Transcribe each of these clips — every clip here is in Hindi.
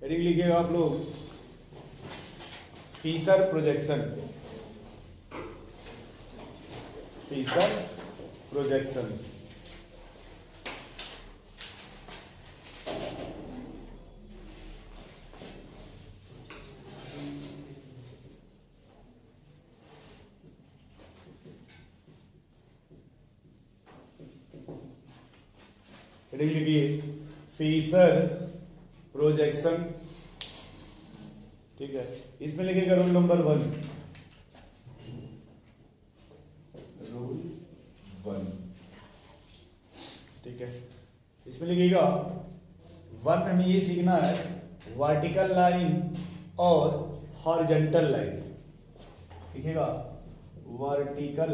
हेडिंग लिखिएगा आप लोग Fisher projection. Fisher projection. Heading लिखिए फीसर प्रोजेक्शन। ठीक है, इसमें लिखिएगा रूल नंबर 1। रूल 1। ठीक है, इसमें लिखिएगा 1 हमें ये सीखना है वर्टिकल लाइन और हॉरिजॉन्टल लाइन। लिखिएगा vertical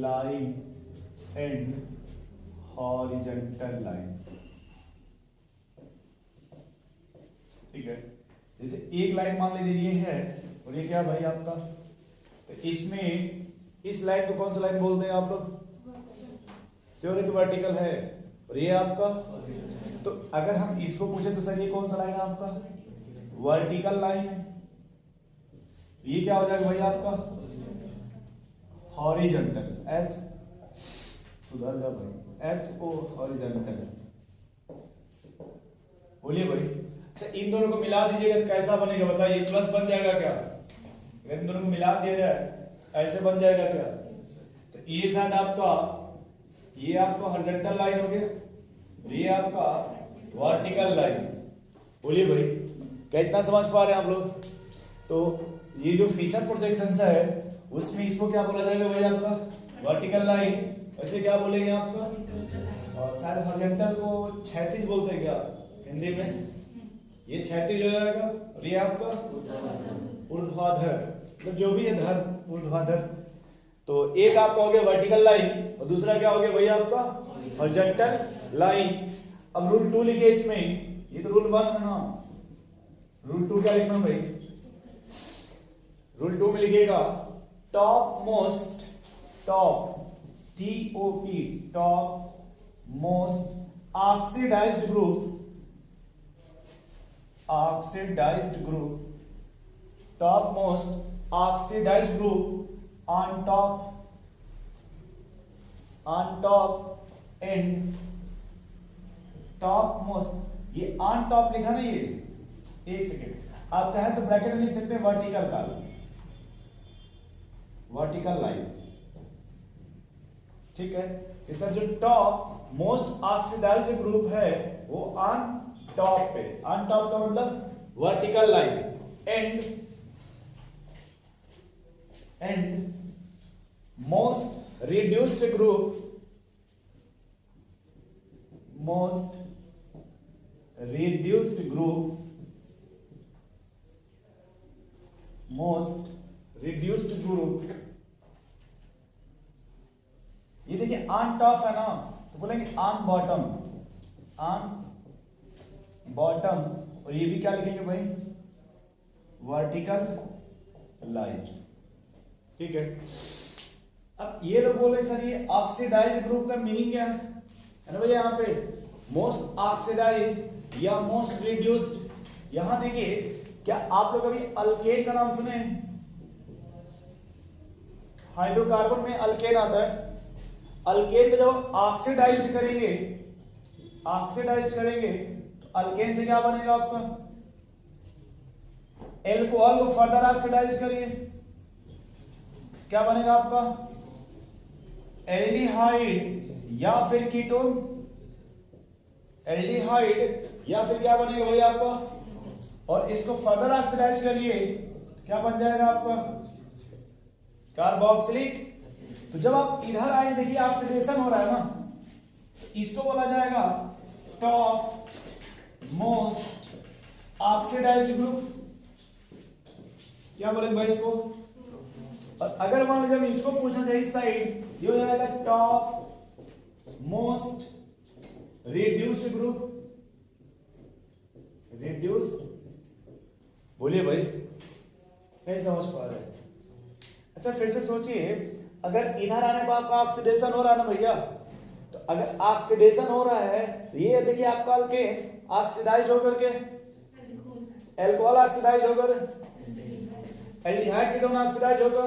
line and horizontal line. ठीक है, जैसे एक लाइन मान लीजिए ये है और ये क्या भाई आपका, तो इसमें इस लाइन को कौन सा लाइन बोलते हैं आप लोग? श्योर है कि वर्टिकल है, और ये आपका, तो अगर हम इसको पूछे तो सर ये कौन सा लाइन है आपका? वर्टिकल लाइन है। ये क्या हो जाएगा भाई आपका? हॉरिजॉन्टल। एच सुधर जा भाई, HO हॉरिजॉन्टल। बोलिए भाई, अच्छा इन दोनों को मिला दीजिएगा कैसा बनेगा बताइए? प्लस बन जाएगा क्या? अगर इन दोनों को मिला दिया जाए ऐसे बन जाएगा क्या? तो ये साइड आपका, ये आपका हॉरिजॉन्टल लाइन हो गया, ये आपका वर्टिकल लाइन। बोलिए भाई, कितना समझ पा रहे हैं आप लोग? तो ये जो फीसर प्रोजेक्शन है उसमें इसको क्या बोला जाएगा भाई आपका? Vertical line. ऐसे क्या बोलेंगे आपका? और शायद हॉरिजॉन्टल को क्षैतिज बोलते हैं क्या हिंदी में? ये क्षैतिज हो जाएगा और ये आपका ऊर्ध्वाधर, मतलब जो भी है धर, ऊर्ध्वाधर। तो एक आपका हो गया वर्टिकल लाइन और दूसरा क्या हो गया भैया आपका? Horizontal line. अब रूल 2 लिखे इसमें, ये तो रूल 1 है ना, रूल 2 क्या लिखना भाई? रूल 2 में लिखिएगा top most, top TOP, top most oxidised group, oxidised group, top most oxidised group on top and top most. ये ऑन टॉप लिखा ना, ये एक सेकेंड, आप चाहे तो ब्रैकेट में लिख सकते हैं वर्टिकल का, वर्टिकल लाइन। ठीक है, कि सर जो टॉप मोस्ट ऑक्सीडाइज्ड ग्रुप है वो ऑन टॉप पे, ऑन टॉप का मतलब vertical line, and most reduced group, most reduced group, most reduced group. ये देखिए ऑन टॉप है ना, तो बोलेंगे ऑन बॉटम, ऑन बॉटम। और ये भी क्या लिखेंगे भाई? Vertical line. ठीक है, अब ये लोग बोल रहे सर ये ऑक्सीडाइज्ड ग्रुप का मीनिंग क्या है ना भैया? यहाँ पे मोस्ट ऑक्सीडाइज्ड या मोस्ट रिड्यूस्ड। यहां देखिए, क्या आप लोग अभी अल्केन का नाम सुने? हाइड्रोकार्बन में अल्केन आता है। अल्केन को जब आप ऑक्सीडाइज्ड करेंगे, ऑक्सीडाइज्ड करेंगे तो अल्केन से क्या बनेगा आपका? एल्कोहल को फर्दर ऑक्सीडाइज करिए, क्या बनेगा आपका? एल्डिहाइड या फिर कीटोन, एल्डिहाइड या फिर क्या बनेगा भाई आपका? और इसको फर्दर ऑक्सीडाइज करिए, क्या बन जाएगा आपका? कार्बोक्सिलिक। तो जब आप इधर आए देखिए ऑक्सीडेशन हो रहा है ना, तो इसको बोला जाएगा टॉप मोस्ट ऑक्सीडाइज्ड ग्रुप। क्या बोलेंगे भाई इसको? और अगर मान लीजिए इसको पूछना चाहिए इस साइड, ये हो जाएगा top most reduced group, reduced. बोलिए भाई, नहीं समझ पा रहे? अच्छा फिर से सोचिए, अगर इधर आने पर आपका ऑक्सीडेशन हो रहा है ना भैया, तो अगर ऑक्सीडेशन हो रहा है तो ये देखिए आपका अल्केन, ऑक्सीडाइज होकर के एल्कोहल ऑक्सीडाइज होकर एल्डिहाइड कीटोन ऑक्सीडाइज होकर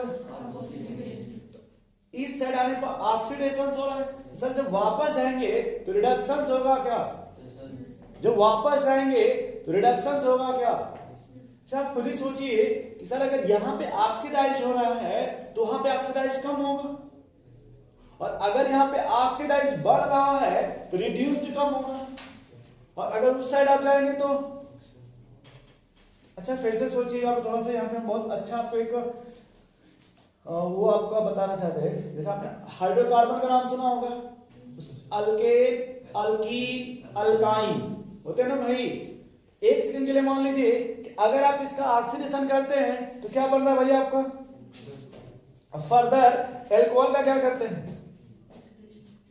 इस साइड आने पर ऑक्सीडेशन हो रहा है सर। जब वापस आएंगे तो रिडक्शन होगा क्या? जब वापस आएंगे तो रिडक्शन होगा क्या? अच्छा आप खुद ही सोचिए कि सर अगर यहाँ पे ऑक्सीडाइज हो रहा है तो वहां पे ऑक्सीडाइज कम होगा, और अगर यहाँ पे ऑक्सीडाइज बढ़ रहा है तो रिड्यूस्ड कम होगा, और अगर उस साइड आप जाएंगे तो अच्छा फिर से सोचिए आप थोड़ा सा। यहाँ पे बहुत अच्छा आपको एक वो आपका बताना चाहते हैं, जैसे आपने हाइड्रोकार्बन का नाम सुना होगा, अल्केन, अल्कीन, अल्काइन होते हैं ना भाई। एक सेकंड के लिए मान लीजिए कि अगर आप इसका ऑक्सीडेशन करते हैं तो क्या बन रहा है भाई आपका? फर्दर एल्कोहल का क्या करते हैं?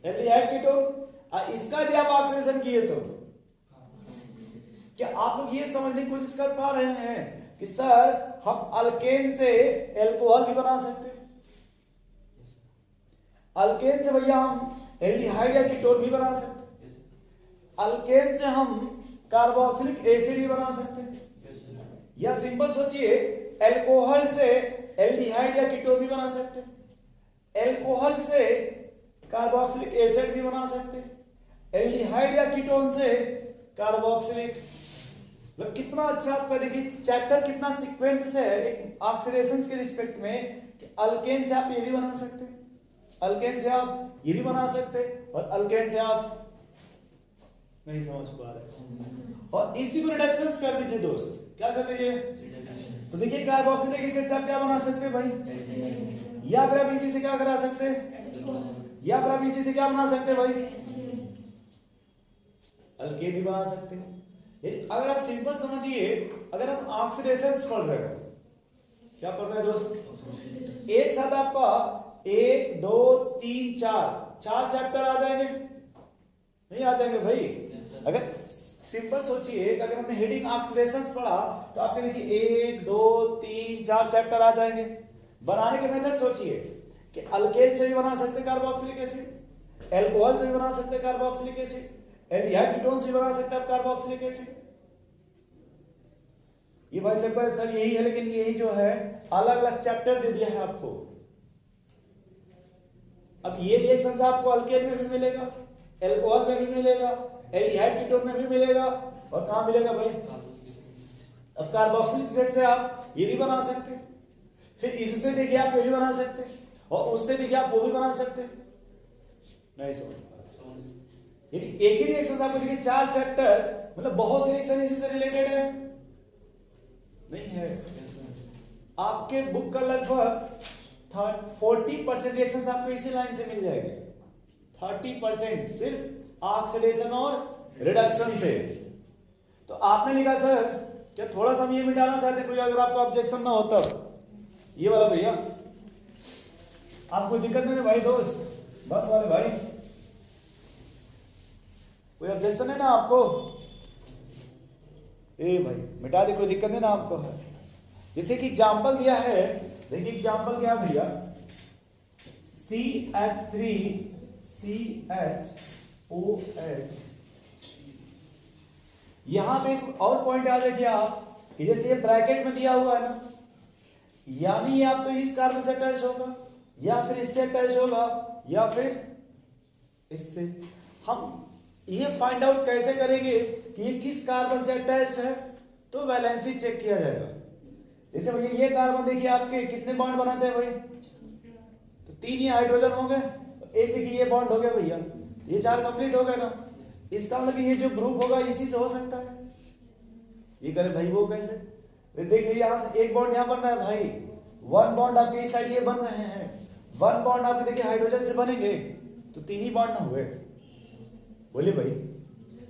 Aldehyde ketone. इसका यदि आप ऑक्सीडेशन किए तो क्या आप लोग ये समझने की कोशिश कर पा रहे हैं कि सर हम अल्केन से एल्कोहल भी बना सकते हैं, अल्केन से भैया हम एल्डिहाइड या कीटोन भी बना सकते हैं, अल्केन से हम कार्बोक्सिलिक एसिड भी बना सकते हैं, या सिंपल सोचिए एल्कोहल से एल्डिहाइड या कीटोन भी बना सकते हैं, एल्कोहल से कार्बोक्सिलिक एसिड भी बना सकते हैं, एल्डिहाइड या कीटोन से कार्बोक्सिलिक। मतलब कितना अच्छा आपका देखिए चैप्टर कितना सीक्वेंस से है एक ऑक्सीडेशंस के रिस्पेक्ट में कि अल्केन से आप ये भी बना सकते हैं, अल्केन से आप ये भी बना सकते हैं, और अल्केन से आप नहीं समझ पा रहे, और इसी को रिडक्शंस कर दीजिए दोस्त। क्या कर दीजिए? तो देखिए कार्बोक्सिलिक एसिड से आप क्या बना सकते हैं भाई, या फिर आप इसी से क्या करा सकते हैं, या फिर आप इसी से क्या बना सकते हैं भाई, अल्केन भी बना सकते हैं। अगर आप सिंपल समझिए, अगर हम ऑक्सीडेशंस पढ़ रहे हो, क्या पढ़ रहे हैं दोस्त? एक साथ आपका 1 2 3 4 चैप्टर आ जाएंगे, नहीं आ जाएंगे भाई? अगर सिंपल सोचिए अगर हमने हेडिंग ऑक्सीडेशंस पढ़ा तो आपके देखिए 1 2 3 4 चैप्टर आ जाएंगे। बनाने के मेथड सोचिए कि अल्केन से भी बना सकते कार्बोक्सिलिक एसिड, एल्कोहल से भी बना सकते कार्बोक्सिलिक एसिड, एल्डिहाइड कीटोन से बना सकते हैं कार्बोक्सिलिक एसिड। ये भाई सिंपल सर यही है, लेकिन यही जो है अलग अलग चैप्टर दे दिया है आपको। अब ये रिएक्शन आपको अल्केन में भी मिलेगा, एल्कोहल में भी मिलेगा, एल्डिहाइड कीटोन में भी मिलेगा, और कहां मिलेगा भाई? अब कार्बोक्सिलिक एसिड से आप ये भी बना सकते हैं, फिर इससे देखिए आप ये भी बना सकते हैं, और उससे देखिए आप वो भी बना सकते हैं। नहीं समझ एक ही रिएक्शन आपको देखिए 4 चैप्टर, मतलब बहुत से रिएक्शन इसी से रिलेटेड है नहीं है। आपके बुक का लगभग 40% रिएक्शंस आपको इसी लाइन से मिल जाएंगे, 30% सिर्फ ऑक्सीडेशन और रिडक्शन से। तो आपने लिखा सर क्या थोड़ा सा हम ये मिटाना चाहते कोई, अगर आपको ऑब्जेक्शन ना हो तब ये वाला भैया आपको दिक्कत नहीं है भाई दोस्त, बस वाले भाई कोई ऑब्जेक्शन है ना आपको? ए भाई मिटा दे, कोई दिक्कत नहीं ना आपको है? जैसे कि एग्जांपल दिया है, देखिए एग्जांपल क्या भैया, CH3CHOH। यहां पे एक और पॉइंट याद रखिए आप कि जैसे ये ब्रैकेट में दिया हुआ है ना, यानी आप तो इस कार्बन से अटैच होगा, या फिर इससे अटैच होगा, या फिर इससे। हम ये फाइंड आउट कैसे करेंगे कि ये किस कार्बन से अटैच है? तो वैलेंसी चेक किया जाएगा। जैसे भैया ये कार्बन देखिए आपके कितने बॉन्ड बनाते हैं भाई? तो 3 ही हाइड्रोजन हो गए, एक देखिए ये बॉन्ड हो गया भैया, ये 4 कंप्लीट हो गए ना। इसका मतलब ये जो ग्रुप होगा इसी से हो सकता है। ये करे भाई वो कैसे? देख लीजिए यहां से एक बॉन्ड यहां बन रहा है भाई, 1 बॉन्ड आपके इस साइड ये बन रहे हैं, 1 बॉन्ड आपके देखिए हाइड्रोजन से बनेंगे, तो 3 ही बॉन्ड ना हुए। बोलिए भाई,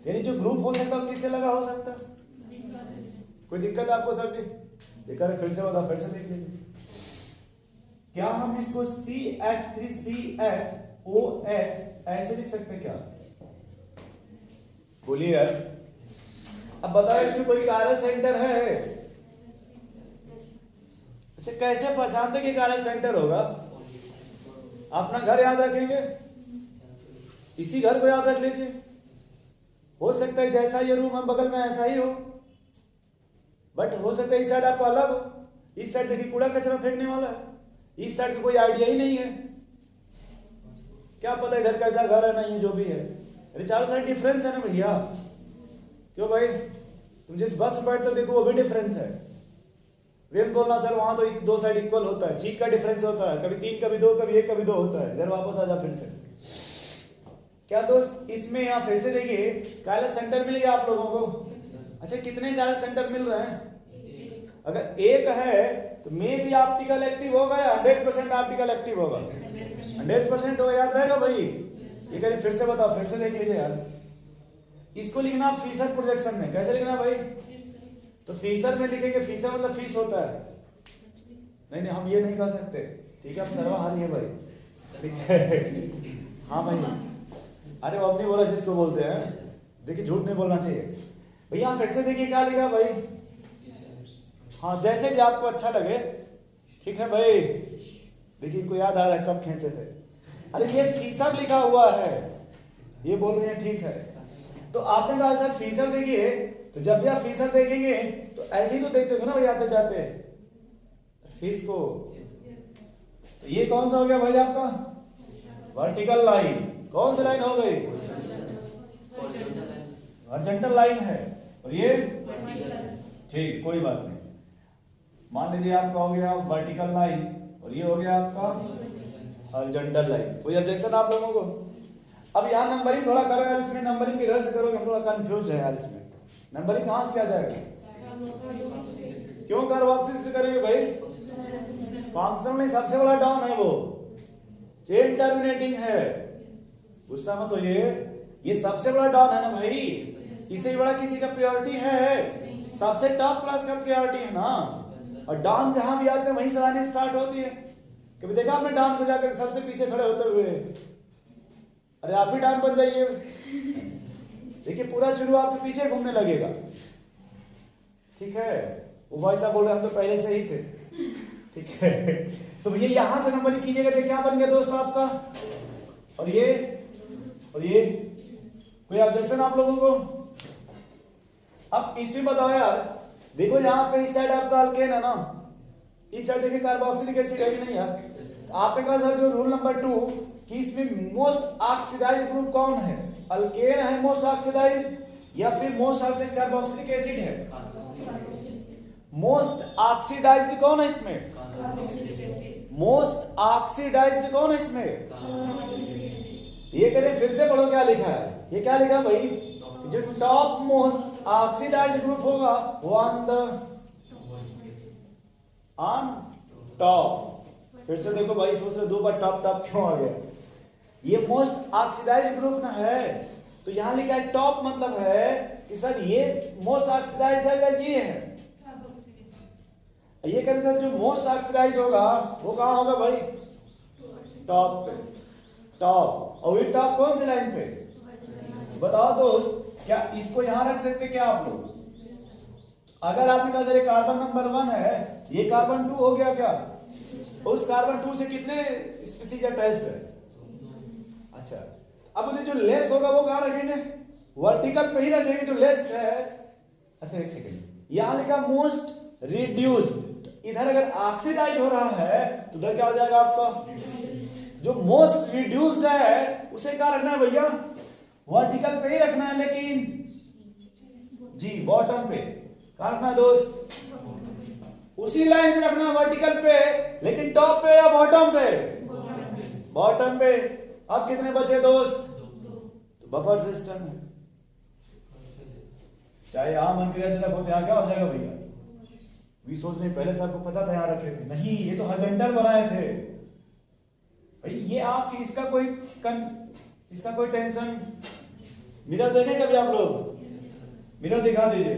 यानी जो ग्रुप हो सकता है किससे लगा हो सकता है? कोई दिक्कत है आपको सर जी? देखा फिर से बता, फिर से देख लीजिए। क्या हम इसको CH3CHOH ऐसे लिख सकते हैं क्या? बोलिए यार। अब बताओ इसमें कोई कारल सेंटर है? अच्छा कैसे पहचानते कि कारल सेंटर होगा? अपना घर याद रखेंगे, इसी घर को याद रख लीजिए। हो सकता है जैसा ये रूम है बगल में ऐसा ही हो, बट हो सकता है इस साइड आपको अलग हो। इस साइड देखिए कूड़ा कचरा फेंकने वाला है, इस साइड का कोई आइडिया ही नहीं है, क्या पता इधर कैसा घर है नहीं है जो भी है। अरे चारों साइड डिफरेंस है ना भैया, क्यों भाई तुम जिस बस में बैठते हो देखो वो भी डिफरेंस है। वेम बोलना सर वहां तो दो साइड इक्वल होता है, सीट का डिफरेंस होता है, कभी 3 कभी 2 कभी 1 कभी 2 होता है। इधर वापस आ जा फिर से। क्या दोस्त इसमें यहाँ फिर से देखिए कार्य सेंटर मिल गया आप लोगों को। अच्छा कितने कार्य सेंटर मिल रहे हैं? अगर एक है तो मे भी ऑप्टिकल एक्टिव होगा या 100% ऑप्टिकल एक्टिव होगा? 100% होगा, याद रहेगा भाई। ये कहीं फिर से बताओ, फिर से देख लीजिए यार। इसको लिखना फीसर प्रोजेक्शन में, कैसे लिखना भाई? तो फीसर में लिखेंगे, फीसर मतलब फीस होता है। नहीं हम ये नहीं कर सकते, ठीक है, हम सर्वहारी है भाई, ठीक है। हाँ भाई, अरे वो अपनी बोला जिसको बोलते हैं, देखिए झूठ नहीं बोलना चाहिए भैया। फिर से देखिए क्या लिखा भाई, हाँ जैसे भी आपको अच्छा लगे, ठीक है भाई। देखिए इनको याद आ रहा है कब खींचे थे। अरे ये फीसर लिखा हुआ है, ये बोल रहे हैं ठीक है। तो आपने कहा सर फीसर देखिए, तो जब भी आप फीसर देखेंगे तो ऐसे ही तो देखते हो ना भाई आते जाते फीस को। तो ये कौन सा हो गया भाई आपका? Vertical line. कौन सी लाइन हो गई? हॉरिजॉन्टल लाइन है। और ये ठीक, कोई बात नहीं। मान लीजिए आपका हो गया वर्टिकल लाइन और ये हो गया आपका हॉरिजॉन्टल लाइन। कोई ऑब्जेक्शन आप लोगों को? अब यहाँ नंबरिंग थोड़ा करो यार, इसमें नंबरिंग किधर से करोगे? हम थोड़ा कंफ्यूज है यार इसमें। नंबरिंग कहाँ से किया जाएगा? क्यों कर्व एक्सिस से करेंगे भाई? फंक्शन में सबसे बड़ा डाउन है वो, चेन टर्मिनेटिंग है, गुस्सा मत होइए। ये सबसे बड़ा डाउन है ना भाई, इससे बड़ा किसी का प्रायोरिटी है? सबसे टॉप क्लास का प्रायोरिटी है ना। और डाउन जहां भी आते हैं वहीं से आने स्टार्ट होती है। कभी देखा आपने डाउन को जाकर सबसे पीछे खड़े होते हुए? अरे आप ही डाउन बन जाइए, देखिए पूरा चुरू आपके पीछे घूमने लगेगा, ठीक है। वो भाई साहब बोल रहे हम तो पहले से ही थे, ठीक है। तो भैया यहां से नंबर कीजिएगा, तो क्या बन गया दोस्त आपका? और ये कोई ऑब्जेक्शन आप लोगों को? अब इसमें बताओ यार, देखो यहाँ पे इस साइड आपका अल्केन है ना, इस साइड देखिए कार्बोक्सिलिक एसिड है कि नहीं यार? तो आपने कहा सर जो रूल नंबर 2 कि इसमें मोस्ट ऑक्सीडाइज्ड ग्रुप कौन है? अल्केन है मोस्ट ऑक्सीडाइज्ड या फिर मोस्ट ऑक्सीडाइज्ड कार्बोक्सिलिक एसिड है? मोस्ट ऑक्सीडाइज्ड कौन है इसमें? मोस्ट ऑक्सीडाइज्ड कौन है इसमें? ये करें फिर से पढ़ो क्या लिखा है। ये क्या लिखा भाई? जो टॉप मोस्ट ऑक्सीडाइज्ड ग्रुप होगा वो ऑन टॉप। फिर से देखो भाई, सोच रहे 2 बार टॉप क्यों आ गया? ये मोस्ट ऑक्सीडाइज्ड ग्रुप ना है, तो यहां लिखा है टॉप, मतलब है कि सर ये मोस्ट ऑक्सीडाइज्ड है या ये है? ये कहते हैं जो मोस्ट ऑक्सीडाइज्ड होगा वो कहां होगा भाई? टॉप पे, टॉप। और ये टॉप कौन सी लाइन पे? बताओ दोस्त, क्या इसको यहां रख सकते क्या आप लोग? अगर आपने कहा सर कार्बन नंबर 1 है, ये कार्बन 2 हो गया क्या? उस कार्बन 2 से कितने स्पीशीज अटैच है? अच्छा, अब मुझे जो लेस होगा वो कहां रखेंगे? वर्टिकल पे ही रखेंगे जो लेस है। अच्छा एक सेकेंड, यहां लिखा मोस्ट रिड्यूस्ड, इधर अगर ऑक्सीडाइज हो रहा है तो उधर क्या हो जाएगा आपका? जो मोस्ट रिड्यूस्ड है उसे क्या रखना है भैया? वर्टिकल पे ही रखना है, लेकिन जी बॉटम पे क्या रखना है दोस्त? उसी लाइन पे रखना है वर्टिकल पे, लेकिन टॉप पे या बॉटम पे? बॉटम पे। अब कितने बचे दोस्त? तो बफर सिस्टम है, चाहे यहां मन क्रिया से रखो, यहाँ क्या हो जाएगा भैया? भी सोच रहे पहले से आपको पता था यहाँ रखे थे, नहीं ये तो हॉरिजॉन्टल बनाए थे भाई। ये आप इसका कोई टेंशन। मिरर देखें कभी आप लोग? मिरर दिखा दीजिए,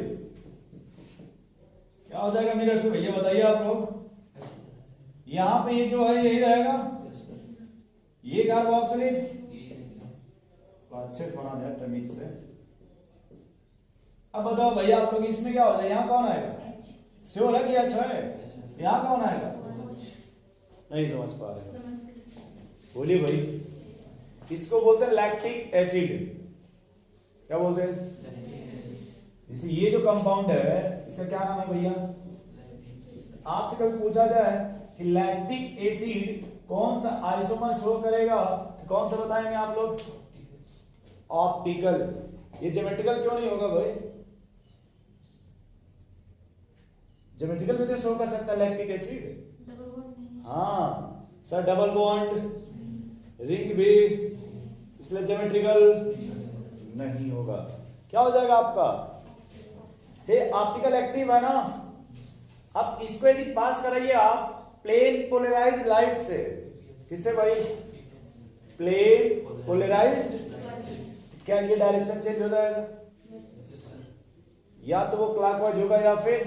क्या हो जाएगा मिरर से भैया बताइए आप लोग? यहां पे ये जो है यही रहेगा, ये कार्बोक्सिलिक, अच्छे से बना दिया तमीज से। अब बताओ भैया आप लोग इसमें क्या हो जाए? यहाँ कौन आएगा? श्योर है कि अच्छा है? यहाँ कौन आएगा? नहीं समझ पा रहे, बोलिए भाई। इसको बोलते हैं लैक्टिक एसिड। क्या बोलते हैं? जैसे ये जो कंपाउंड है इसका क्या नाम है भैया? आपसे कभी पूछा जाए कि लैक्टिक एसिड कौन सा आइसोमर शो करेगा, तो कौन सा बताएंगे आप लोग? ऑप्टिकल। ये ज्योमेट्रिकल क्यों नहीं होगा भाई? ज्योमेट्रिकल भी तो शो कर सकता है लैक्टिक एसिड। हाँ सर, डबल बॉन्ड रिंग भी, इसलिए ज्योमेट्रिकल नहीं होगा। क्या हो जाएगा आपका? ये ऑप्टिकल एक्टिव है ना। अब इसको यदि पास कराइए आप प्लेन पोलराइज्ड लाइट से, किससे भाई? प्लेन पोलराइज्ड, क्या ये डायरेक्शन चेंज हो जाएगा? या तो वो क्लॉकवाइज होगा या फिर,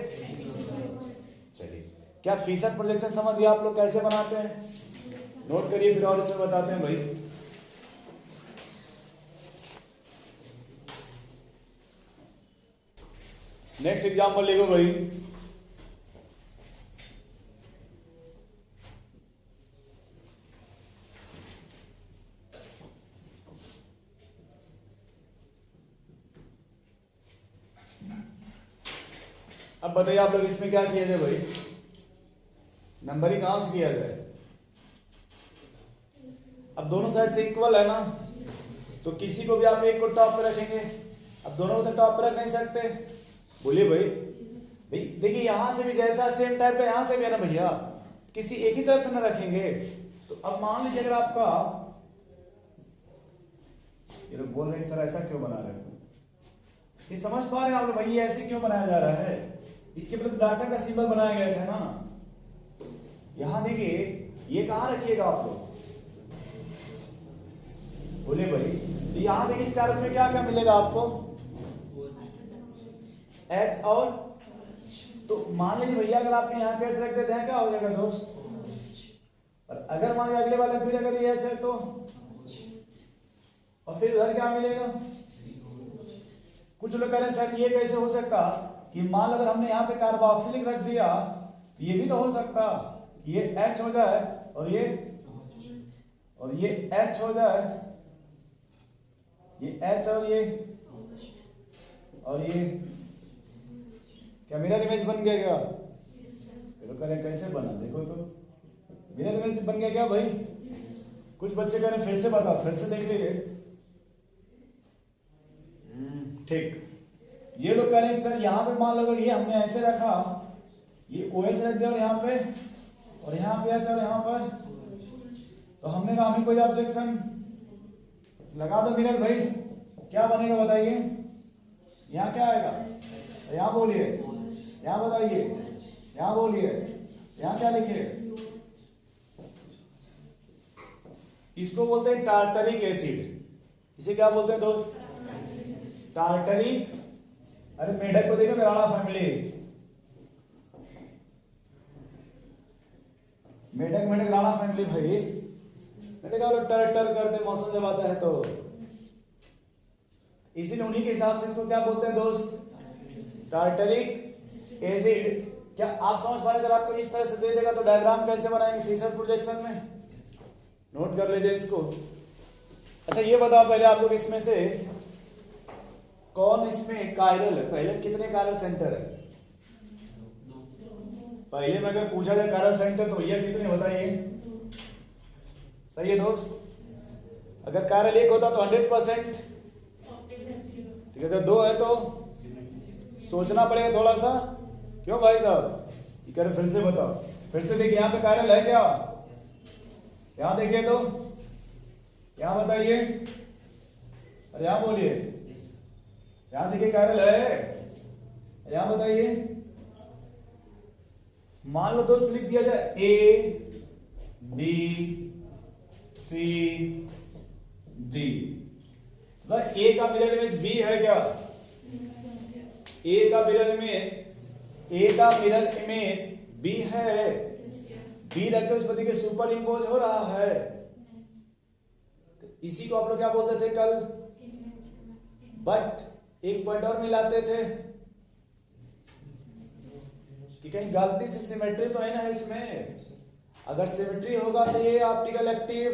चलिए क्या फिशर प्रोजेक्शन समझ गए आप लोग कैसे बनाते हैं? नोट करिए फिर और इसमें बताते हैं भाई। नेक्स्ट एग्जांपल लिखो भाई। अब बताइए आप लोग इसमें क्या किया जाए भाई? नंबरिंग कहां से किया जाए? अब दोनों साइड से इक्वल है ना, तो किसी को भी आप एक को टॉप पे रखेंगे। अब दोनों को तो टॉप पे रख नहीं सकते, बोलिए भाई। भाई देखिए यहां से भी जैसा सेम टाइप का यहां से भी है ना भैया, किसी एक ही तरफ से ना रखेंगे। तो अब मान लीजिए अगर आपका, ये लोग बोल रहे हैं सर ऐसा क्यों बना रहे हो, ये समझ पा रहे हैं आप लोग भाई ये ऐसे क्यों बनाया जा रहा है? इसके मतलब डाटा का सिंबल बनाया गया था ना। यहां देखिए ये कहां रखिएगा आप लोग, बोले भाई। तो यहां देखिए इस कारक में क्या क्या मिलेगा आपको? H और, तो मान लीजिए भैया अगर आपने यहाँ पे H रख देते हैं क्या हो जाएगा दोस्त? और अगर मान लीजिए अगले वाले फिर अगर ये H है तो, और फिर उधर क्या मिलेगा? कुछ लोग कह रहे हैं सर ये कैसे हो सकता कि मान लो अगर हमने यहाँ पे कार्बोक्सिलिक रख दिया तो ये भी तो हो सकता, ये H हो जाए और ये H हो जाए, ये H और ये क्या मिरर इमेज बन गया क्या? तो कह रहे कैसे बना, देखो तो मिरर इमेज बन गया क्या भाई? कुछ बच्चे कह रहे फिर से बताओ, फिर से देख लीजिए। ठीक, ये लोग कह रहे हैं सर यहाँ पे मान लो ये हमने ऐसे रखा, ये OH रख दिया और यहाँ पे H और यहाँ पर, तो हमने कहा हमें कोई ऑब्जेक्शन लगा दो मिरर भाई, क्या बनेगा बताइए? यहाँ क्या आएगा? यहाँ बोलिए, यहाँ बताइए, यहाँ बोलिए, यहाँ क्या लिखिए? इसको बोलते हैं टार्टरिक एसिड। इसे क्या बोलते हैं दोस्त? टार्टरिक। अरे मेढक को देखो, मेराना फैमिली, मेढक राणा फैमिली भाई। मैं देखा लोग टर टर करते मौसम जब आता है तो, इसीलिए उन्हीं के हिसाब से इसको क्या बोलते हैं दोस्त? Tartaric acid. क्या आप समझ पा रहे? अगर आपको इस तरह से दे देगा तो डायग्राम कैसे बनाएंगे फिशर प्रोजेक्शन में? नोट कर लीजिए इसको। अच्छा ये बताओ पहले आप लोग इसमें से कौन इसमें कायरल है? पहले कितने कायरल सेंटर है? पहले में अगर पूछा जाए कायरल सेंटर तो भैया कितने बताइए? सही है दोस्त? अगर कायरल एक होता तो 100%, ठीक है। अगर दो है तो सोचना पड़ेगा थोड़ा सा, क्यों भाई साहब? ये कह रहे फिर से बताओ, फिर से देखिए यहाँ पे कायरल है क्या? यहां देखिए तो, यहां बताइए, अरे यहां बोलिए, यहां देखिए कायरल है, यहां बताइए। मान लो दोस्त लिख दिया जाए A B C D, तो A का मिरर इमेज B है क्या? A का मिरर इमेज B है, B रख के उस पर देखिए सुपर इम्पोज हो रहा है। तो इसी को आप लोग क्या बोलते थे कल? बट एक पॉइंट और मिलाते थे कि कहीं गलती से सिमेट्री तो है ना इसमें। अगर सिमेट्री होगा तो ये ऑप्टिकल एक्टिव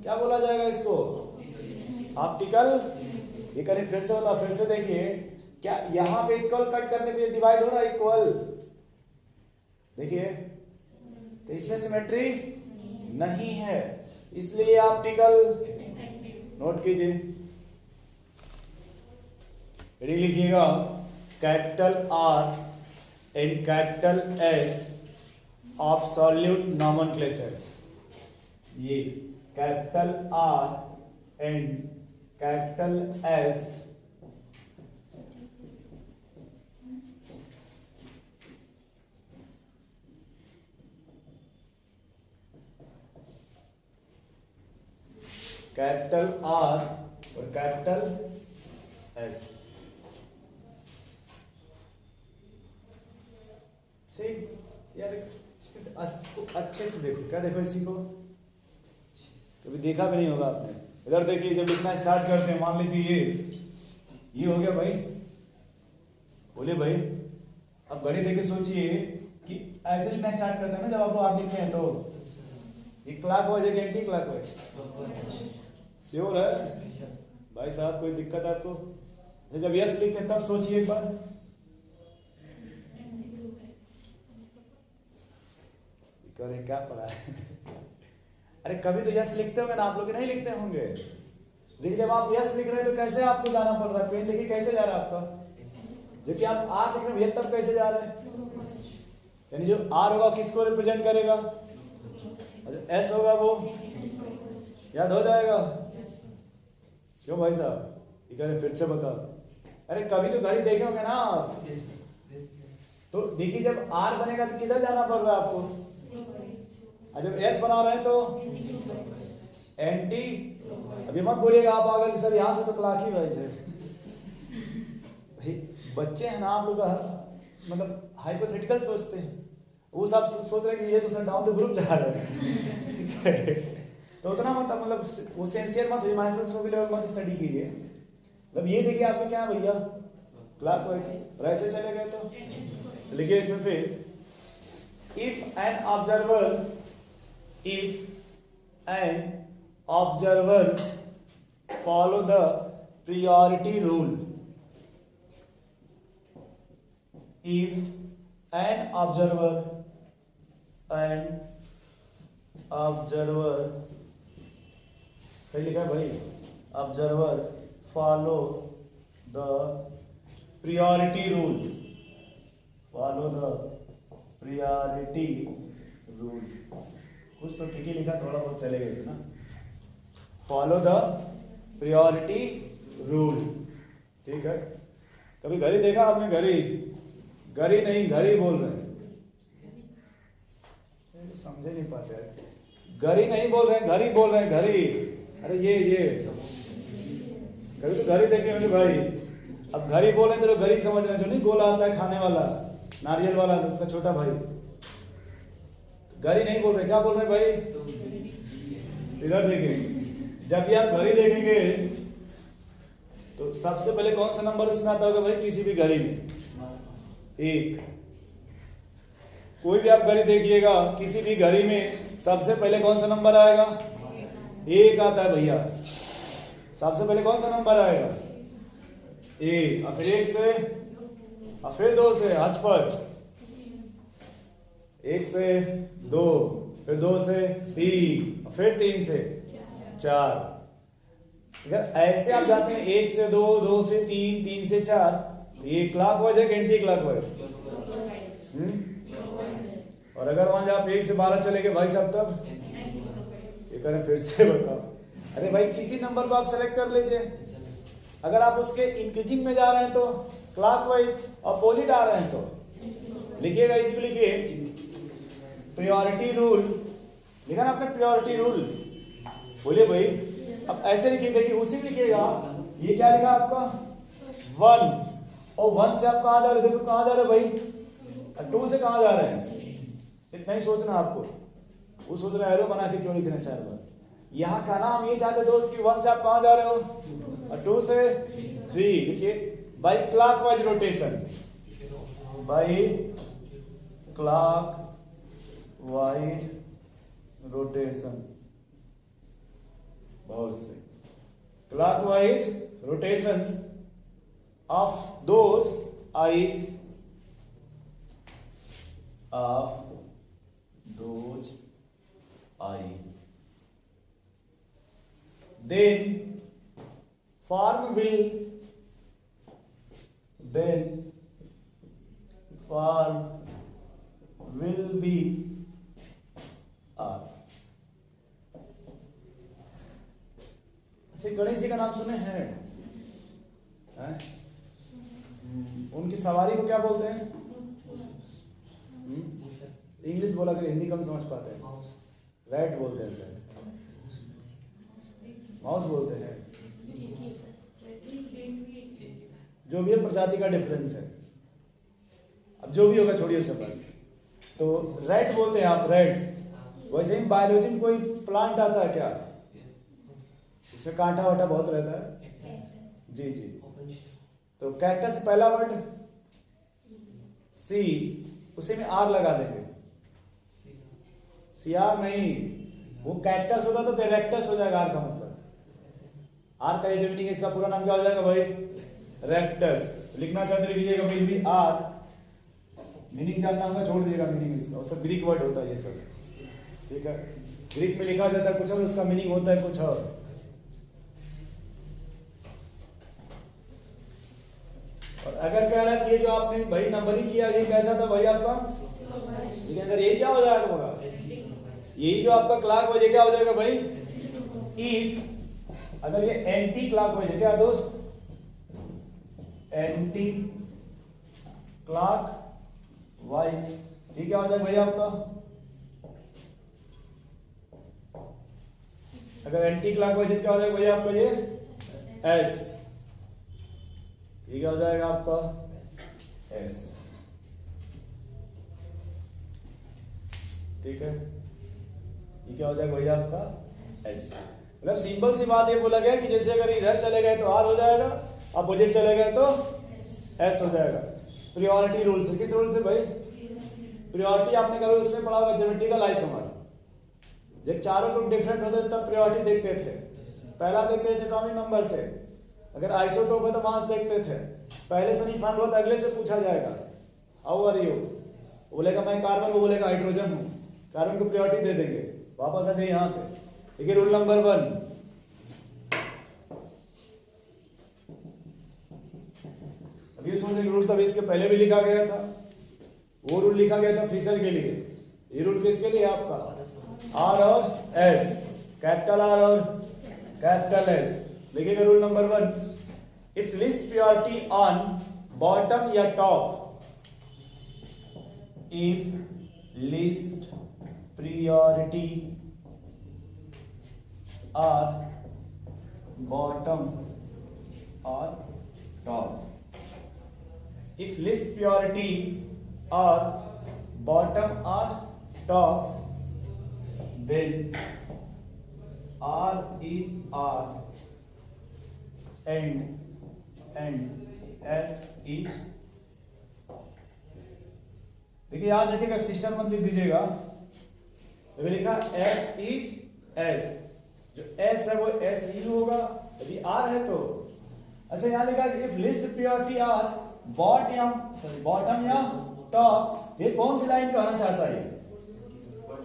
क्या बोला जाएगा इसको? ऑप्टिकल ये करें फिर से बताओ, फिर से देखिए, क्या यहां पे इक्वल कट करने पे डिवाइड हो रहा है इक्वल? देखिए, तो इसमें सिमेट्री नहीं है, इसलिए ऑप्टिकल नोट कीजिए, रीडिंग लिखिएगा, capital R and capital S absolute nomenclature. ये capital R and capital S capital R और कैपिटल एस। ठीक यार, अच्छे से देखो, क्या देखो इसी को, कभी देखा भी नहीं होगा आपने। इधर देखिए, जब लिखना स्टार्ट करते हैं, मान लीजिए ये हो गया भाई, बोले भाई, अब घड़ी देख के सोचिए कि ऐसे लिखना स्टार्ट करते हैं ना जब आप लिखते हैं, तो ये क्लॉकवाइज है कि एंटी क्लॉकवाइज? श्योर है भाई साहब, कोई दिक्कत है आपको? जब यस लिखते हैं तब सोचिए एक बार, अरे क्या पढ़ा है अरे कभी तो यस लिखते होंगे ना आप लोग, नहीं लिखते होंगे? देखिए, जब आप यस लिख रहे हैं तो कैसे आपको जाना पड़ रहा है, पेन देखिए कैसे जा रहा है आपका, जबकि आप आर लिख रहे हैं तब कैसे जा रहे हैं? यानी जो आर होगा किसको रिप्रेजेंट करेगा, एस होगा वो याद हो जाएगा। क्यों भाई साहब, ये फिर से बताओ, अरे कभी तो घड़ी देखे होंगे ना आप, तो देखिए जब आर बनेगा तो किधर जाना पड़ रहा है आपको, और जब एस बना रहे हैं तो एंटी। अभी मत बोलिएगा आप अगर कि सर यहां से तो क्लॉक ही वाइज है, भाई बच्चे हैं ना आप लोग, मतलब हाइपोथेटिकल सोचते हैं, वो सब सोच रहे हैं कि ये तो सर डाउन द ग्रुप जा रहा है तो उतना मतलब वो सेंसियर मत होइए, माइक्रोस्कोपी लेवल मत स्टडी कीजिए। मतलब ये देखिए आपको क्या भैया क्लॉक वाइज, और ऐसे चले गए तो लिखिए इसमें फिर, if an observer follow the priority rule, if an observer सही लिखा है भाई, observer follow the priority rule, follow the priority rule, कुछ तो ठीक ही लिखा, थोड़ा बहुत चले गए ना, फॉलो द priority rule, ठीक है। कभी घड़ी देखा आपने? घड़ी नहीं, घड़ी बोल रहे हैं, समझे नहीं पाते हैं, घड़ी नहीं बोल रहे हैं, घड़ी बोल रहे हैं, घड़ी। अरे ये कभी तो घड़ी देखे होंगे भाई, अब घड़ी बोल रहे हैं तो घड़ी समझ रहे हैं, जो नहीं गोला आता है खाने वाला, नारियल वाला, उसका छोटा भाई, घड़ी नहीं बोल रहे, क्या बोल रहे हैं भाई? इधर देखें, जब भी आप घड़ी देखेंगे तो सबसे पहले कौन सा नंबर उसमें आता होगा भाई, किसी भी घड़ी में? एक। कोई भी आप घड़ी देखिएगा, किसी भी घड़ी में सबसे पहले कौन सा नंबर आएगा? एक आता है भैया, सबसे पहले कौन सा नंबर आएगा? एक। और फिर एक से, और फिर दो से, हचपच, एक से दो, फिर दो से तीन, और फिर तीन से चार। अगर ऐसे आप जाते हैं एक से दो, दो से तीन, तीन से चार, ये क्लॉकवाइज है कि एंटी क्लॉकवाइज? और अगर मान लीजिए आप 1 से 12 चले गए भाई साहब, तब ये करें फिर से बताओ। अरे भाई किसी नंबर को आप सेलेक्ट कर लीजिए, अगर आप उसके इंक्रीजिंग में जा रहे हैं तो क्लॉकवाइज, अपोजिट आ रहे हैं तो लिखिएगा, इस पे लिखिए प्रायोरिटी रूल, लिखा ना आपने प्रायोरिटी रूल, बोलिए भाई। अब ऐसे लिखिए, देखिए उसी में लिखिएगा, ये क्या लिखा आपका 1, और 1 से आप कहां जा रहे हो? देखो कहां जा रहे हो भाई, 2 से कहां जा रहे हैं? इतना ही सोचना आपको, वो सोच रहे एरो बना के क्यों लिखना 4 बार। यहाँ का नाम ये चाहते दोस्त कि 1 से आप कहां जा रहे हो, और 2 से 3। लिखिए by clockwise rotation, by clockwise rotation, बहुत सही। clockwise rotations of those eyes then form will be R। अच्छा, गणेश जी का नाम सुने हैं? उनकी सवारी को क्या बोलते हैं? इंग्लिश बोला कर, हिंदी कम समझ पाते हैं। रैट बोलते हैं सर, माउस बोलते हैं, जो भी है प्रजाति का डिफरेंस है। अब जो भी होगा छोड़िए सब बात। तो रैट बोलते हैं आप, रैट। वैसे ही बायोलॉजी में कोई प्लांट आता है क्या, इसमें कांटा वाटा बहुत रहता है? जी जी। तो कैक्टस पहला वर्ड सी, उसी में आर लगा देंगे। सीआर नहीं, वो कैक्टस होता तो रेक्टस हो जाएगा आर का मतलब। आर का ये जो मीनिंग, इसका पूरा नाम क्या हो जाएगा भाई? रेक्टस। लिखना चाहते लिख लीजिएगा भी आर, मीनिंग जानना होगा छोड़ दीजिएगा मीनिंग इसका। और सब ग्रीक वर्ड होता है ये सब, ठीक है? ग्रीक में लिखा जाता है कुछ और, उसका मीनिंग होता है कुछ और। और अगर कह रहा है कि ये जो आपने भाई नंबरिंग किया ये कैसा था भाई आपका, लेकिन अगर ये क्या हो जाएगा होगा, यही जो आपका क्लॉक वाइज क्या हो जाएगा भाई? इफ अगर ये एंटी क्लॉक वाइज है क्या दोस्त? एंटी क्लॉक वाइज ये क्या हो जाएगा भाई आपका? अगर एंटी क्लॉक वाइज क्या हो जाएगा भाई आपका? ये एस, ये क्या हो जाएगा आपका? एस, ठीक है? ये क्या हो जाएगा भैया आपका? एस। मतलब सिंपल सी बात ये बोला गया कि जैसे अगर इधर चले गए तो आर हो जाएगा, अपोजिट चले गए तो एस हो जाएगा। प्रियोरिटी रूल से, किस रूल से भाई? प्रियोरिटी आपने कभी उसमें पढ़ा होगा ज्योमेट्रिकल आइसोमर, जब चारों ग्रुप डिफरेंट होते तब प्रियोरिटी देखते थे। पहला देखते थे एटॉमिक नंबर से, अगर आइसोटोप है तो मास देखते थे। पहले से नहीं फाइंड हुआ तो अगले से पूछा जाएगा हाउ आर यू, बोलेगा मैं कार्बन, वो बोलेगा हाइड्रोजन हूं, कार्बन को प्रियोरिटी दे देंगे। वापस आ जाए यहाँ पे, देखिए रूल नंबर 1, अभी सोचने रूल तब इसके पहले भी लिखा गया था, वो रूल लिखा गया था फिशर के लिए। ये रूल किसके लिए? आपका आर और एस, कैपिटल आर और कैपिटल एस। लिखिएगा rule number 1, if list priority on bottom या top, if least priority or bottom or top, if list priority or bottom or top, then R is R and S is, देखिए याद रखिएगा, सिस्टम मत लिख दीजिएगा। अभी लिखा S इज S, जो S है वो S ही होगा, यदि R है तो। अच्छा यहाँ लिखा if list priority are bottom या टॉप, ये कौन सी लाइन कहना चाहता है?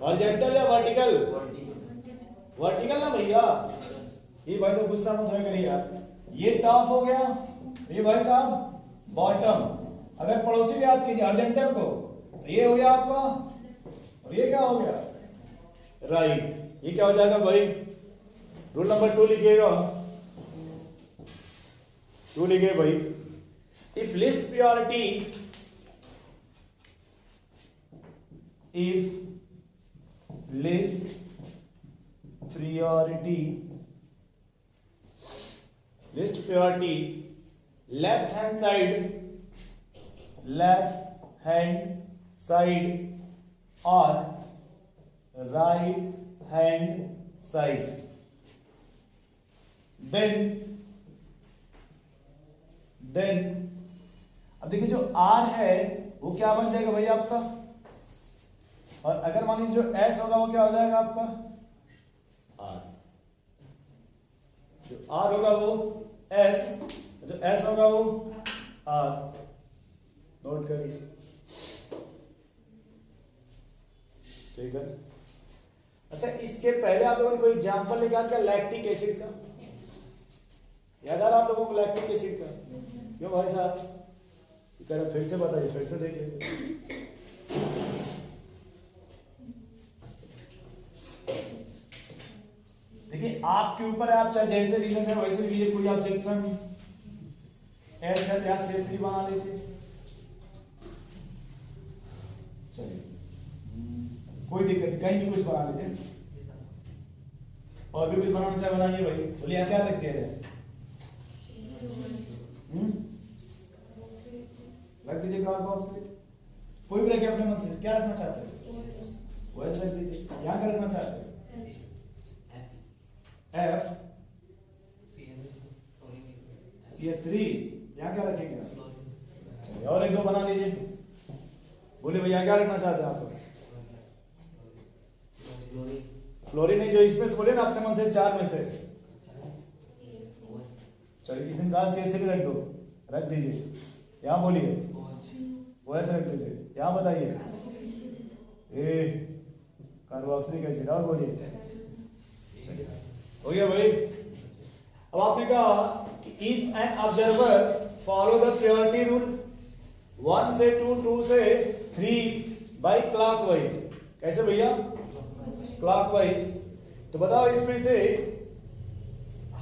हॉरिजॉन्टल या वर्टिकल? वर्टिकल ना भैया, ये भाई साहब गुस्सा मत होए करिए यार। ये टॉप हो गया, ये भाई साहब बॉटम। अगर पड़ोसी भी याद कीजिए हॉरिजॉन्टल को, तो ये हो गया आपका, और ये क्या हो गया? राइट। ये क्या हो जाएगा भाई? रूल नंबर 2 लिखिएगा, 2 लिखिए भाई, if list priority, if list priority, list priority left hand side और राइट हैंड साइड, देन अब देखिए जो R है वो क्या बन जाएगा भैया आपका, और अगर मान लीजिए जो S होगा वो क्या हो जाएगा आपका? R। जो R होगा वो S, जो S होगा वो R। नोट करिए, ठीक है। अच्छा, इसके पहले आप लोगों ने कोई एग्जाम्पल निकाल क्या लैक्टिक एसिड का? याद आ रहा आप लोगों को लैक्टिक एसिड का? क्यों भाई साहब? फिर से बताइए, फिर से देख लीजिए। देखिए आपके ऊपर है, आप चाहे जैसे रिलेशन वैसे लीजिए, कोई ऑब्जेक्शन या CH3 बना लीजिए, चलिए कोई दिक्कत नहीं, कहीं भी कुछ बना लीजिए। और भी कुछ बनाना चाहे बनाइए भाई, बोलिए क्या रखते हैं? रख दीजिए कार्बोक्स, कोई भी रखिए अपने मन से, क्या रखना चाहते हैं वैसे रख दीजिए। यहाँ क्या रखना चाहते हैं? F CH3, यहाँ क्या रखेंगे? चलिए और एक दो बना लीजिए, बोले भैया क्या रखना चाहते हैं आप? फ्लोरीन नहीं, जो इसमें से बोले ना अपने मन से, चार में से। चलिए किसी ने कहा CH3 रख दो, रख दीजिए। यहाँ बोलिए OH रख दीजिए। यहाँ बताइए कार्बोक्सिलिक एसिड, और बोलिए। हो गया भाई। अब आपने कहा कि if an observer follow the purity rule 1 से 2, 2 से 3 बाय क्लॉकवाइज, कैसे भैया? क्लॉकवाइज। तो बताओ इसमें से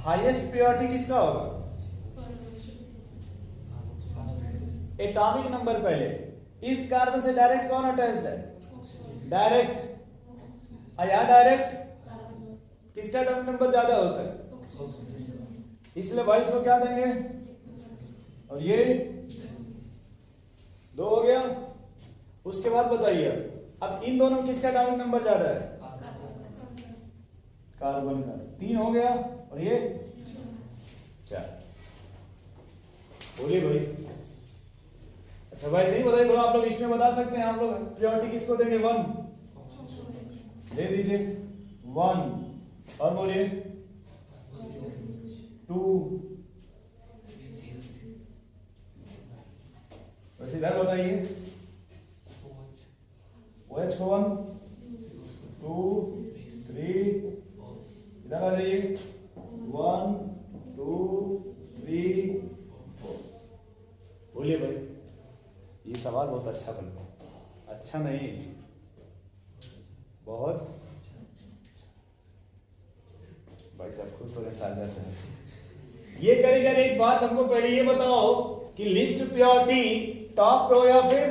हाईएस्ट प्योरिटी किसका होगा? एटॉमिक नंबर पहले, इस कार्बन से डायरेक्ट कौन अटैच्ड है? डायरेक्ट। या डायरेक्ट किसका एटॉमिक नंबर ज्यादा होता है? इसलिए 22 को क्या देंगे? और ये 2 हो गया। उसके बाद बताइए अब इन दोनों किसका एटॉमिक नंबर ज्यादा है? कार्बन का। 3 हो गया, और ये 4। बोलिए भाई। अच्छा वैसे ही बताइए, थोड़ा आप लोग इसमें बता सकते हैं, आप लोग प्योरिटी किसको देंगे? 1 दे दीजिए, 1। और बोलिए 2। वैसे इधर बताइए OH को 1, 2, 3, इधर आ जाइए 1, 2, 3, 4। बोलिए भाई। ये सवाल बहुत अच्छा बनता है। अच्छा नहीं, बहुत भाई साहब खुश हो रहे साझा से। ये करेगा। एक बात हमको पहले ये बताओ कि लिस्ट प्योरिटी टॉप पे हो या फिर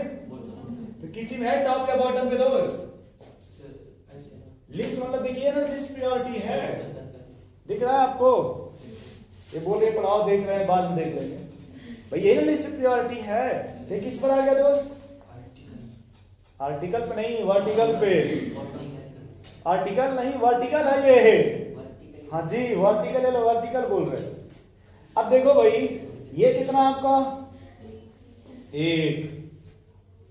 तो किसी में है टॉप या बॉटम पे दोस्त? लिस्ट मतलब देखिए ना, लिस्ट प्योरिटी है, दिख रहा है आपको? ये बोले पढ़ाओ, देख रहे हैं, बाद में देख लेंगे भाई। ये ना लिस्ट प्योरिटी है। ये किस पर आ गया दोस्त? आर्टिकल पे नहीं, वर्टिकल पे। आर्टिकल नहीं, वर्टिकल है ये। हाँ जी, वर्टिकल है, वर्टिकल बोल रहे हैं। अब देखो भाई, ये कितना आपका? 1,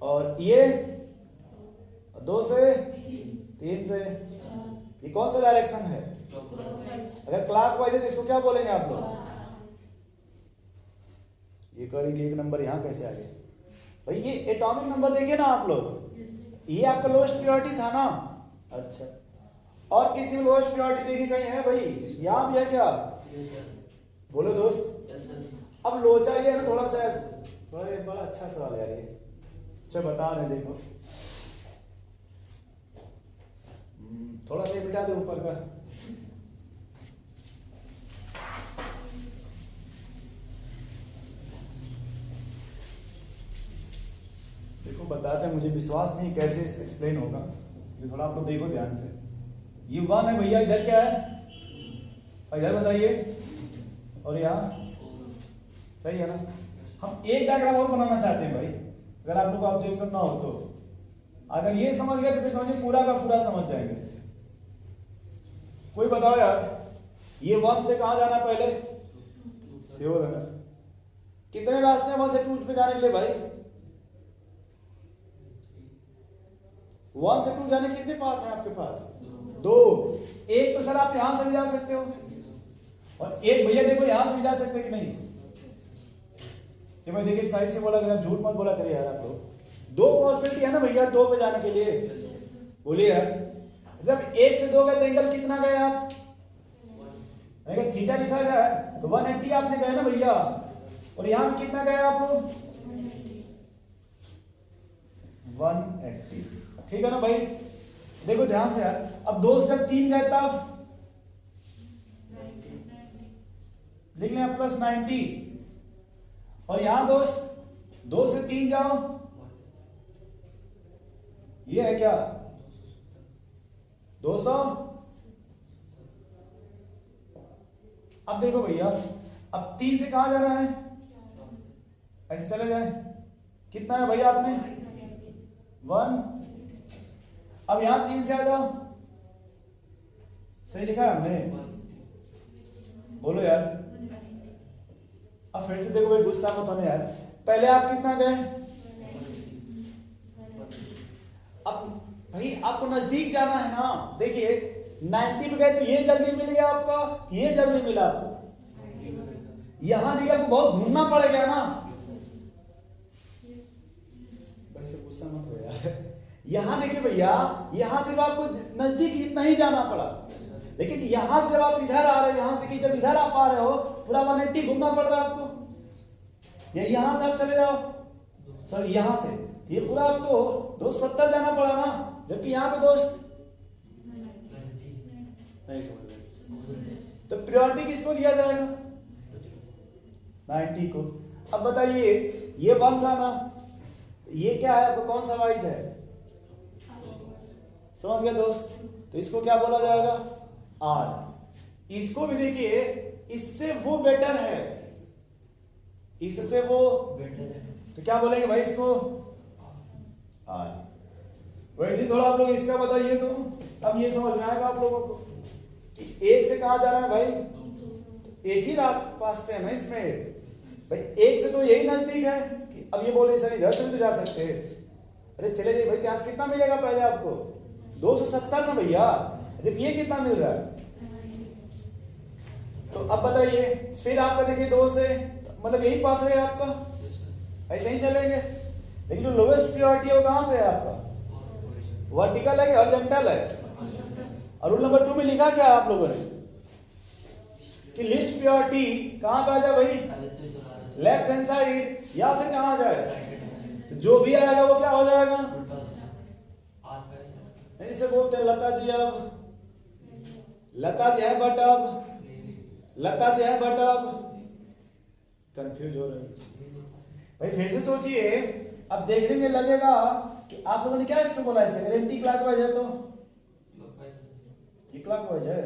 और ये 2 से 3 से। ये कौन सा डायरेक्शन है? अगर क्लॉकवाइज है तो इसको क्या बोलेंगे आप लोग? ये करेंगे 1 नंबर यहाँ कैसे आ गया भाई? ये एटॉमिक नंबर देखिए ना आप लोग, ये आपका लोएस्ट प्योरिटी था ना? अच्छा, और किसी में लोएस्ट प्योरिटी देखी कहीं है भाई? यहाँ भी है क्या? बोलो दोस्त। अब लोचा ये है ना थोड़ा सा, बड़ा अच्छा सवाल यार ये। चलो बता रहे, देखो थोड़ा सा मिटा दो ऊपर का। देखो बताते हैं, मुझे विश्वास नहीं कैसे एक्सप्लेन होगा, ये थोड़ा आप लोग देखो ध्यान से। ये 1 है भैया, इधर क्या है? इधर बताइए, और यहाँ सही है ना? हम एक डायग्राम और बनाना चाहते हैं भाई, अगर आप लोग को ऑब्जेक्शन ना हो तो। अगर ये समझ गए तो फिर समझिए पूरा का पूरा समझ जाएंगे। कोई बताओ यार, ये 1 से कहां जाना पहले? श्योर है ना? कितने रास्ते हैं 1 से 2 पे जाने के लिए भाई? 1 से 2 जाने कितने पाथ हैं आपके पास? 2। एक तो सर आप यहां से भी जा सकते हो, और एक भैया देखो यहां से भी जा सकते कि नहीं, कि मैं देखिए साइड से बोला अगर झूठ मत बोला करिए यार आप लोग। दो पॉसिबिलिटी है ना भैया, दो पे जाने के लिए, बोलिए यार। जब एक से दो गए तो एंगल कितना गए आप, अगर थीटा लिखा जाए तो 180 आपने गए ना भैया, और यहां पे कितना गए आप लोग 180, ठीक है ना भाई। देखो ध्यान से यार, अब 2 से जब 3 गए तब लिख लें प्लस 90, और यहां दोस्त 2 से 3 जाओ, ये है क्या 200। अब देखो भैया, अब 3 से कहां जाना है, ऐसे चले जाए, कितना है भैया आपने 1। अब यहां 3 से आ जाओ, सही लिखा है हमने, बोलो यार। अब फिर से देखो भाई, गुस्सा मत होना यार, पहले आप कितना गए, अब भाई आपको नजदीक जाना है ना। देखिए 90 पे गए तो ये जल्दी मिल गया आपका, ये जल्दी मिला आपको, यहां देखिए आपको बहुत घूमना पड़ गया ना। वैसे गुस्सा मत हो यार, यहां देखिए भैया, यहां से आपको नजदीक इतना ही जाना पड़ा, लेकिन यहां से आप इधर आ रहे हो, यहां से कि जब इधर आप आ रहे हो पूरा 180 घूमना पड़ रहा है आपको, या यहां से आप चले जाओ, सॉरी यहां से ये पूरा आपको 270 जाना पड़ा ना, जबकि यहां पे दोस्त नहीं समझ रहे। तो प्रायोरिटी किसको दिया जाएगा 90 को। अब बताइए ये 1 था ना, ये क्या है आपको, कौन सा वाइज है, समझ गए दोस्त। तो इसको क्या बोला जाएगा R। इसको भी देखिए, इससे वो बेटर है, इससे वो बेटर है, तो क्या बोलेंगे भाई इसको R। वैसे थोड़ा आप लोग इसका बताइए, तो अब ये समझ में आएगा आप लोगों को कि एक से कहां जाना है भाई, तो एक ही रास्ते है ना इसमें भाई, एक से तो यही नजदीक है कि अब ये बोले सर इधर से भी तो जा सकते हैं, अरे चले जाइए भाई, यहाँ से कितना मिलेगा पहले आपको 270 ना भैया, जब ये कितना मिल रहा है। तो अब बताइए फिर आपका देखिए 2 से, मतलब यही पाथ है आपका, ऐसे ही चलेंगे, लेकिन जो लोवेस्ट प्रायोरिटी है वो कहां पे है आपका, वर्टिकल है कि हॉरिजॉन्टल है। और रूल नंबर 2 में लिखा क्या है आप लोगों ने कि लिस्ट प्रायोरिटी कहां पे आ जाए भाई, लेफ्ट हैंड साइड, या फिर कहां जाए, तो जो भी आएगा वो क्या हो जाएगा, इसे बोलते हैं लता जी। अब लता जी है बट अब लता जी है बट अब कंफ्यूज हो रहे हैं भाई, फिर से सोचिए। अब देखने में लगेगा कि आप लोगों ने क्या इसको बोला, ऐसे एंटी क्लॉकवाइज है, तो ये क्लॉकवाइज है,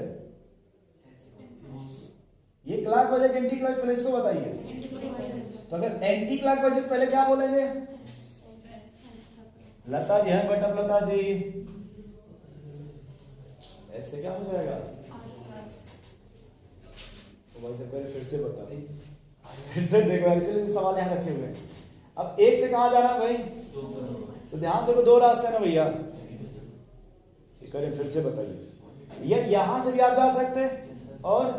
ये क्लॉकवाइज है कि एंटी क्लॉकवाइज, पहले इसको बताइए। तो अगर एंटी क्लॉकवाइज है पहले क्या बोलेंगे, लता जी है बट अब लता जी, ऐसे क्या हो जाएगा, तो भाई से पहले फिर से बता, फिर से देखो, इसलिए सवाल यहाँ रखे हुए हैं। अब एक से कहां जाना भाई, तो ध्यान से, वो 2 रास्ते हैं ना भैया, करें फिर से बताइए। ये यहां से भी आप जा सकते हैं, और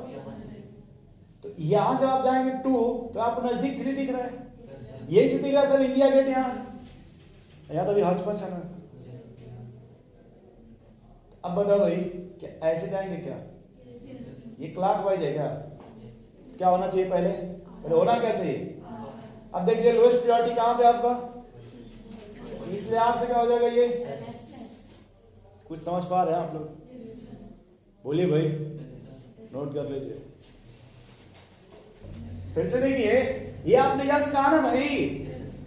तो यहां से आप जाएंगे 2, तो आपको नजदीक 3 दिख रहा है, यही से दिख रहा है सर इंडिया गेट, यहाँ तो अभी हचपच है ना। अब बताओ भाई क्या ऐसे जाएंगे क्या, ये क्लॉकवाइज है क्या होना चाहिए पहले होना क्या चाहिए। अब देखिए लोएस्ट प्रायोरिटी कहां पे आपका, इसलिए आपसे क्या हो जाएगा ये, कुछ समझ पा रहे हैं आप लोग, बोलिए भाई, नोट कर लीजिए। फिर से देखिए, ये आपने यस कहा ना भाई,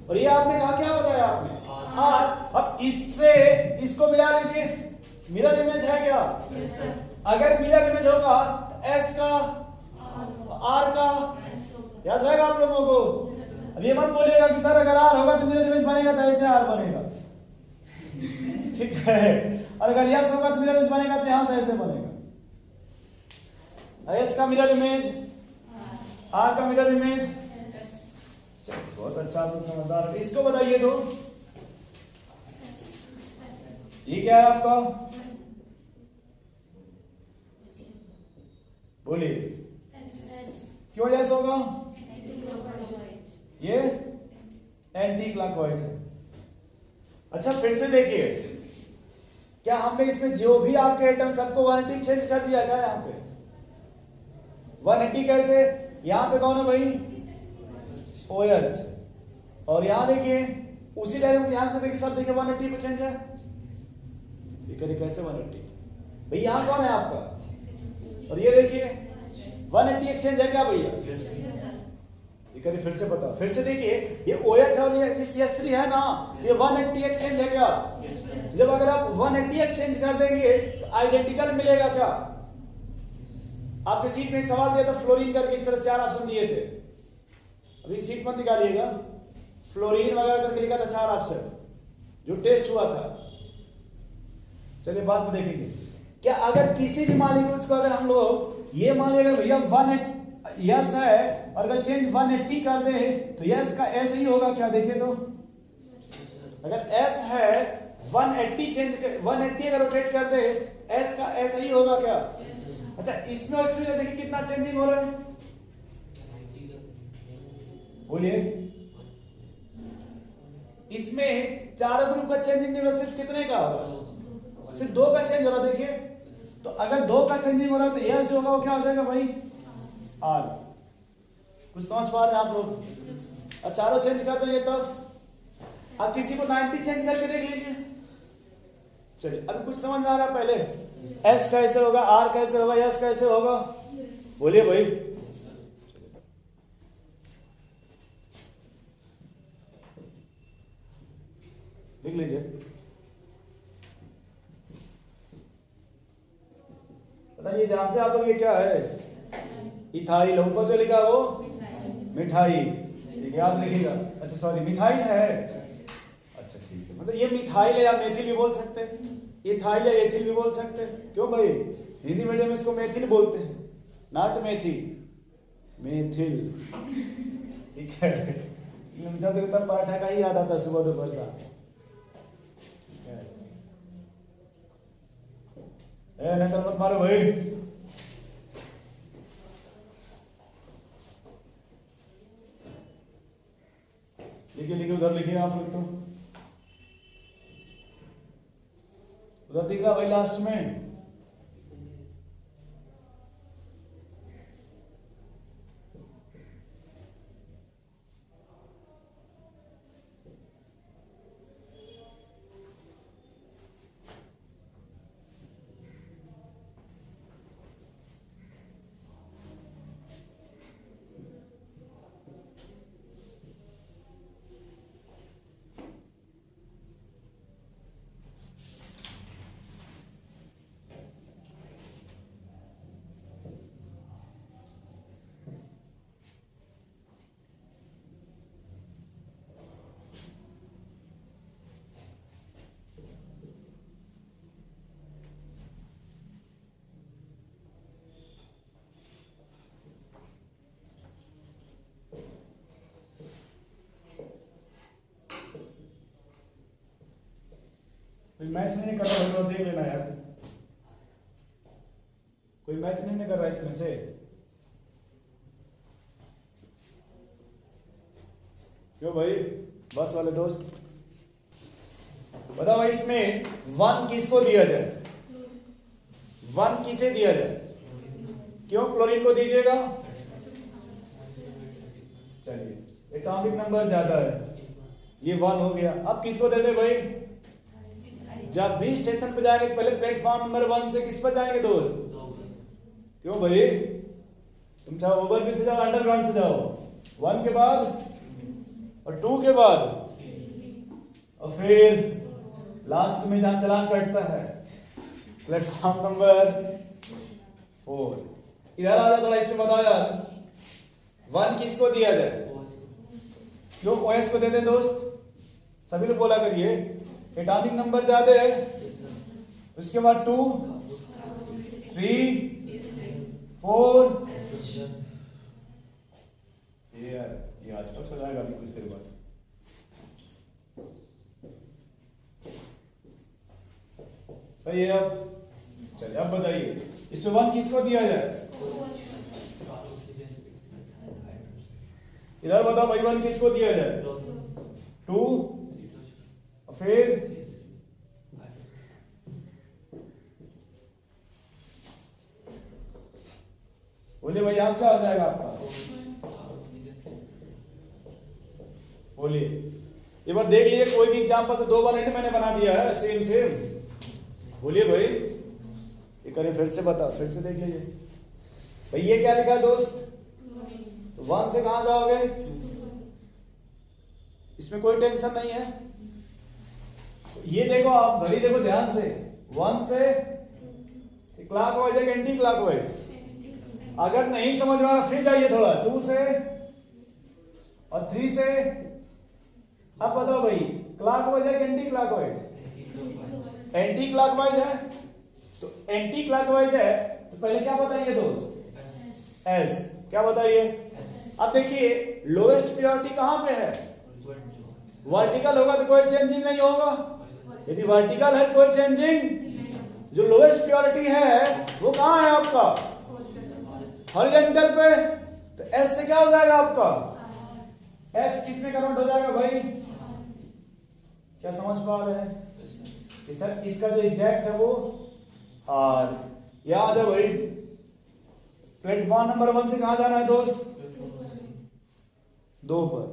और ये आपने कहा क्या बताया आपने R। अब इससे इसको मिला लीजिए, मिरर इमेज है क्या, अगर मिरर इमेज होगा तो S का R का याद रहेगा आप लोगों को। अब ये मत बोलिएगा कि सर अगर R होगा तो मिरर इमेज बनेगा, तो ऐसे R बनेगा, ठीक है, और अगर यस होगा तो मिरर इमेज बनेगा, तो यहां से ऐसे बनेगा, S का मिरर इमेज, R का मिरर इमेज। बहुत अच्छा, आप लोग समझदार। इसको बताइए तो ये क्या है आपका, बोलिए क्यों यस होगा? ये एंटी क्लॉकवाइज है। अच्छा फिर से देखिए, क्या हमने इसमें जो भी आपके एटम सबको 180 चेंज कर दिया क्या? यहाँ पे 180 कैसे? यहां पे कौन है भाई? OH। और यहां देखिए उसी टाइम यहां पे देखिए सब देखिए 180 पे चेंज है। ये करिए कैसे 180? भाई यहां कौन है आपका? और ये देखिए 180 एक्सचेंज है क्या भैया? ये करिए फिर से बताओ, फिर से देखिए ये OH और ये CH3 है ना, ये 180 एक्सचेंज है क्या? जब अगर आप 180 एक्सचेंज कर देंगे तो आइडेंटिकल मिलेगा क्या? आपके सीट में एक सवाल दिया था फ्लोरीन करके, इस तरह 4 ऑप्शन दिए थे, अभी सीट मत निकालिएगा। फ्लोरीन वगैरह करके लिखा था 4 ऑप्शन जो टेस्ट हुआ था। चलिए बाद में देखेंगे। क्या अगर किसी भी मॉलिक्यूल्स को अगर हम लोग ये मान लिया भैया 1 यस है और अगर चेंज 180 कर दे तो यस का एस ही होगा क्या? देखिए तो अगर एस है 180 चेंज 180 अगर रोटेट कर दे एस का एस ही होगा क्या? अच्छा इसमें और इसमें देखिए कितना चेंजिंग हो रहा है, बोलिए। इसमें चारों ग्रुप का चेंजिंग नहीं हो रहा, सिर्फ कितने का हो रहा? सिर्फ 2 का चेंज हो रहा। देखिए तो अगर 2 का चेंजिंग हो रहा तो यस जो होगा वो क्या हो जाएगा भाई? आर। कुछ समझ पा रहे हैं आप लोग? और चारों चेंज कर देंगे तब आप किसी को 90 चेंज करके देख लीजिए। चलिए अभी कुछ समझ में आ रहा है? पहले एस कैसे होगा, आर कैसे होगा, एस कैसे होगा, बोलिए भाई। लिख लीजिए। बताइए जानते हैं आप लोग ये क्या है? इथाइल। ऊपर जो लिखा वो मिठाई, ठीक है आप लिखिएगा। अच्छा सॉरी मिथाइल है, अच्छा ठीक है। मतलब ये मिथाइल है या मेथिल भी बोल सकते हैं, इथाइल या एथिल भी बोल सकते हैं। क्यों भाई? हिंदी मीडियम में इसको मेथिल बोलते हैं, नॉट मेथी, मेथिल, ठीक है। मुझे तो तब पराठा का ही याद आता सुबह दोपहर शाम। नकल मत मारो भाई। लिखिए लिखिए, उधर लिखिए आप लोग तो, उधर दिख रहा भाई लास्ट में। कोई मैच नहीं कर रहा तो देख लेना यार, कोई मैच नहीं कर रहा इसमें से। क्यों भाई बस वाले दोस्त? बताओ भाई इसमें 1 किसको दिया जाए? 1 किसे दिया जाए? क्यों क्लोरीन को दीजिएगा? चलिए एटॉमिक नंबर ज्यादा है, ये 1 हो गया। अब किसको दे दे भाई? जब भी स्टेशन पे जाएंगे पहले प्लेटफॉर्म नंबर 1 से किस पर जाएंगे दोस्त? क्यों भाई? तुम चाहे ओवरब्रिज से जाओ, अंडरग्राउंड से जाओ, 1 के बाद और 2 के बाद और फिर लास्ट में जहां चलान कटता है प्लेटफॉर्म नंबर 4। इधर आ जाओ थोड़ा, इसमें बताओ यार 1 किसको दिया जाए? क्यों OH को दे दे दोस्त? सभी लोग बोला करिए एटॉमिक नंबर ज्यादा है, उसके बाद 2 3 4। ये आज तक हो जाएगा अभी कुछ देर बाद। सही है। अब चलिए अब बताइए इसमें 1 किसको दिया जाए? इधर बताओ भाई 1 किसको दिया जाए? 2, फिर बोलिए भाई आप क्या हो जाएगा आपका? बोलिए एक बार देख लिए कोई भी एग्जाम्पल तो 2 बार मैंने बना दिया है सेम सेम। बोलिए भाई ये करें फिर से बता, फिर से देख लीजिए भाई। ये क्या लिखा है दोस्त? 1 से कहां जाओगे? इसमें कोई टेंशन नहीं है। ये देखो आप घड़ी देखो ध्यान से, 1 से क्लॉकवाइज है एंटी क्लॉकवाइज? अगर नहीं समझ में आ रहा फिर जाइए थोड़ा 2 से और 3 से। अब बताओ भाई क्लॉकवाइज है एंटी क्लॉकवाइज? एंटी क्लॉकवाइज है। तो एंटी क्लॉकवाइज है तो पहले क्या बताइए दोस्त? एस। क्या बताइए? अब देखिए लोएस्ट प्योरिटी कहां पे है? वर्टिकल होगा तो कोई चेंजिंग नहीं होगा। यदि वर्टिकल है तो कोई चेंजिंग। जो लोएस्ट प्योरिटी है वो कहां है आपका? हॉरिजॉन्टल पे। तो एस से क्या हो जाएगा आपका? एस किस में कन्वर्ट हो जाएगा भाई? क्या समझ पा रहे हैं? सर इसका जो एग्जैक्ट है वो आर। यहां आ जाओ भाई। प्लेटफॉर्म नंबर 1 से कहां जाना है दोस्त? 2 पर।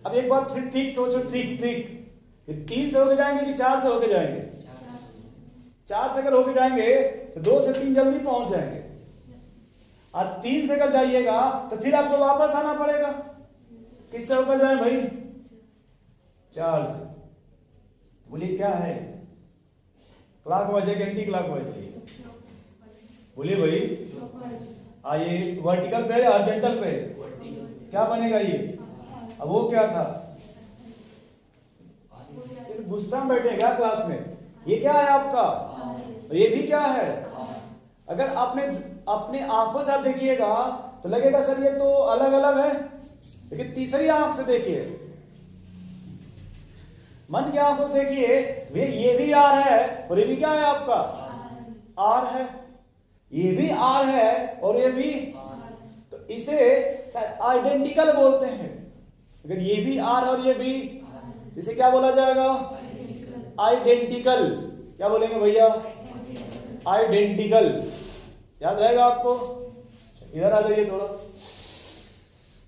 अब एक बात फिर ठीक सोचो, ट्रिक ये 3 से होके जाएंगे कि 4 से होके जाएंगे? 4 से अगर होके जाएंगे तो 2 से 3 जल्दी पहुंच जाएंगे। और 3 से अगर जाइएगा तो फिर आपको वापस आना पड़ेगा। किससे होकर जाए भाई? 4 से। बोलिए क्या है? क्लॉकवाइज है एंटी क्लॉकवाइज है? बोलिए भाई। ये वर्टिकल पे है हॉरिजॉन्टल पे? क्या बनेगा ये? अब वो क्या था? गुस्सा में बैठेगा क्लास में। ये क्या है आपका? ये भी क्या है? अगर आपने अपने आंखों से आप देखिएगा तो लगेगा सर ये तो अलग अलग है, लेकिन तीसरी आंख से देखिए, मन की आंखों से देखिए, ये भी आर है और ये भी क्या है आपका? आर है। ये भी आर है और ये भी, तो इसे शायद आइडेंटिकल बोलते हैं। अगर ये भी आर और ये भी, इसे क्या बोला जाएगा? आइडेंटिकल। क्या बोलेंगे भैया? आइडेंटिकल। याद रहेगा आपको? इधर आ जाइए थोड़ा।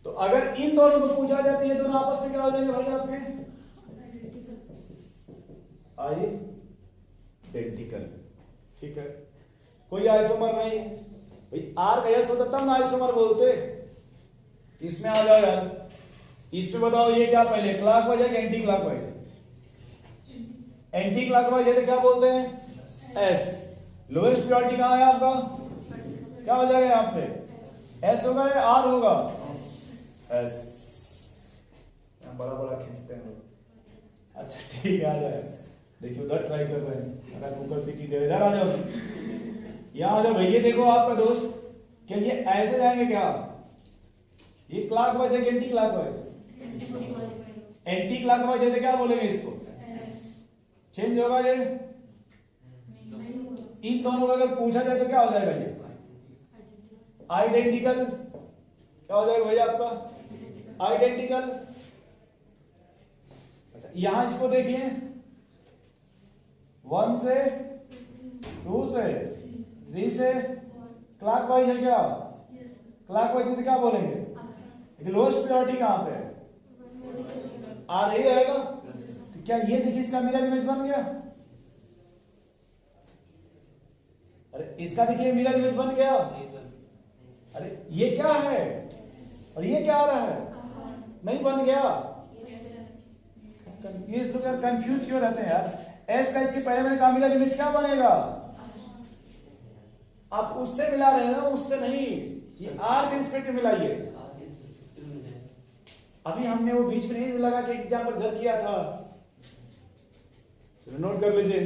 तो अगर इन दोनों को पूछा जाता है ये दोनों आपस में क्या हो जाएंगे भाई आपके? आइडेंटिकल। ठीक है, कोई आइसोमर नहीं है भाई। आर का यस होता तब ना आइसोमर बोलते। इसमें आ जाओ यार। इसमें बताओ ये क्या पहले क्लॉकवाइज है कि एंटी क्लॉकवाइज? एंटी क्लॉकवाइज है तो क्या बोलते हैं? एस। लोएस्ट प्योरिटी कहां है आपका? क्या हो जाएगा यहां पे? एस होगा या आर होगा? एस। बड़ा बड़ा खींचते हैं लोग। अच्छा ठीक है, आ जाए। देखिए उधर ट्राई कर रहे हैं, अगर ऊपर सिटी दे। इधर आ जाओ, यहां आ जाओ भैया। देखो आपका दोस्त, क्या ये ऐसे जाएंगे क्या? ये क्लॉकवाइज है एंटी क्लॉकवाइज? एंटी क्लॉकवाइज है तो क्या बोलेंगे इसको? चेंज होगा ये? इन दोनों का अगर पूछा जाए तो क्या हो जाएगा ये? आइडेंटिकल। क्या हो जाएगा भैया आपका? आइडेंटिकल। अच्छा यहां इसको देखिए, 1 से 2 से 3 से क्लॉकवाइज है क्या? क्लॉकवाइज है तो क्या बोलेंगे? लोएस्ट प्योरिटी कहां पे है? आ नहीं रहेगा। तो क्या ये देखिए इसका मिरर इमेज बन गया? अरे इसका देखिए मिरर इमेज बन गया। अरे ये क्या है और ये क्या आ रहा है? नहीं बन गया। ये लोग यार कंफ्यूज क्यों रहते हैं यार? एस का इसके पहले मैंने कहा मिरर इमेज क्या बनेगा? आप उससे मिला रहे हैं ना, उससे नहीं, ये आर के रिस्पेक्ट में मिलाइए। अभी हमने वो बीच में नहीं लगा कि एग्जाम्पल घर किया था, चलो नोट कर लीजिए।